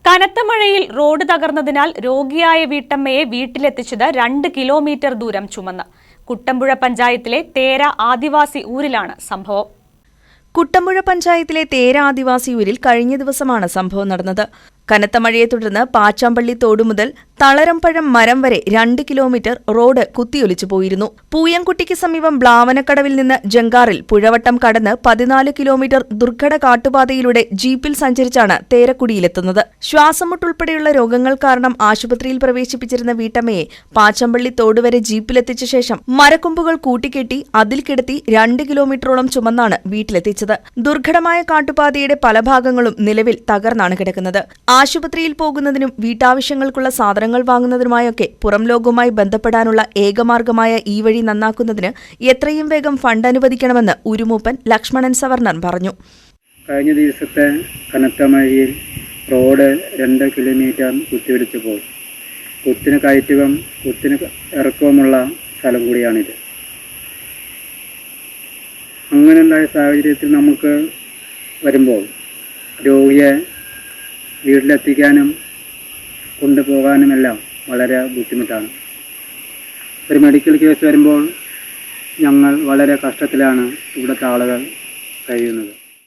കനത്ത മഴയിൽ റോഡ് തകർന്നതിനാൽ രോഗിയായ വീട്ടമ്മയെ വീട്ടിലെത്തിച്ചത് 2 കിലോമീറ്റർ ദൂരം ചുമന്ന്. കുട്ടമ്പുഴ പഞ്ചായത്തിലെ തേര ആദിവാസി ഊരിലാണ് സംഭവം. കുട്ടമ്പുഴ പഞ്ചായത്തിലെ തേര ആദിവാസി ഊരിൽ കഴിഞ്ഞ ദിവസമാണ് സംഭവം നടന്നത്. കനത്ത മഴയെ തുടർന്ന് പാച്ചാമ്പള്ളി തോട് മുതൽ തളരംപഴം മരം വരെ 2 കിലോമീറ്റർ റോഡ് കുത്തിയൊലിച്ചു പോയിരുന്നു. പൂയംകുട്ടിക്ക് സമീപം ബ്ലാവനക്കടവിൽ നിന്ന് ജങ്കാറിൽ പുഴവട്ടം കടന്ന് 14 കിലോമീറ്റർ ദുർഘട കാട്ടുപാതയിലൂടെ ജീപ്പിൽ സഞ്ചരിച്ചാണ് തേരക്കുടിയിലെത്തുന്നത്. ശ്വാസമുട്ടുൾപ്പെടെയുള്ള രോഗങ്ങൾ കാരണം ആശുപത്രിയിൽ പ്രവേശിപ്പിച്ചിരുന്ന വീട്ടമ്മയെ പാച്ചാമ്പള്ളി തോട് വരെ ജീപ്പിലെത്തിച്ച ശേഷം മരക്കൊമ്പുകൾ കൂട്ടിക്കെട്ടി അതിൽ കിടത്തി 2 കിലോമീറ്ററോളം ചുമന്നാണ് വീട്ടിലെത്തിച്ചത്. ദുർഘടമായ കാട്ടുപാതയുടെ പല ഭാഗങ്ങളും നിലവിൽ തകർന്നാണ് കിടക്കുന്നത്. ആശുപത്രിയിൽ പോകുന്നതിനും വീട്ടാവശ്യങ്ങൾക്കുള്ള സാധനങ്ങൾ വാങ്ങുന്നതിനുമായൊക്കെ പുറം ലോകവുമായി ബന്ധപ്പെടാനുള്ള ഏകമാർഗമായ ഈ വഴി നന്നാക്കുന്നതിന് എത്രയും വേഗം ഫണ്ട് അനുവദിക്കണമെന്ന് ഉരുമൂപ്പൻ ലക്ഷ്മണൻ സവർണൻ പറഞ്ഞു. കഴിഞ്ഞ ദിവസത്തെ കനത്ത മഴയിൽ റോഡ് 2 കിലോമീറ്റർ കുത്തിയൊലിച്ചപ്പോൾ കുത്തിന് കയറ്റവും കുത്തിന് ഇറക്കവുമുള്ള സ്ഥലം കൂടിയാണിത്. അങ്ങനെയുണ്ടായ സാഹചര്യത്തിൽ നമുക്ക് വരുമ്പോൾ രോഗിയെ വീട്ടിലെത്തിക്കാനും കൊണ്ടുപോകാനുമെല്ലാം വളരെ ബുദ്ധിമുട്ടാണ്. ഒരു മെഡിക്കൽ കേസ് വരുമ്പോൾ ഞങ്ങൾ വളരെ കഷ്ടത്തിലാണ് ഇവിടുത്തെ ആളുകൾ കഴിയുന്നത്.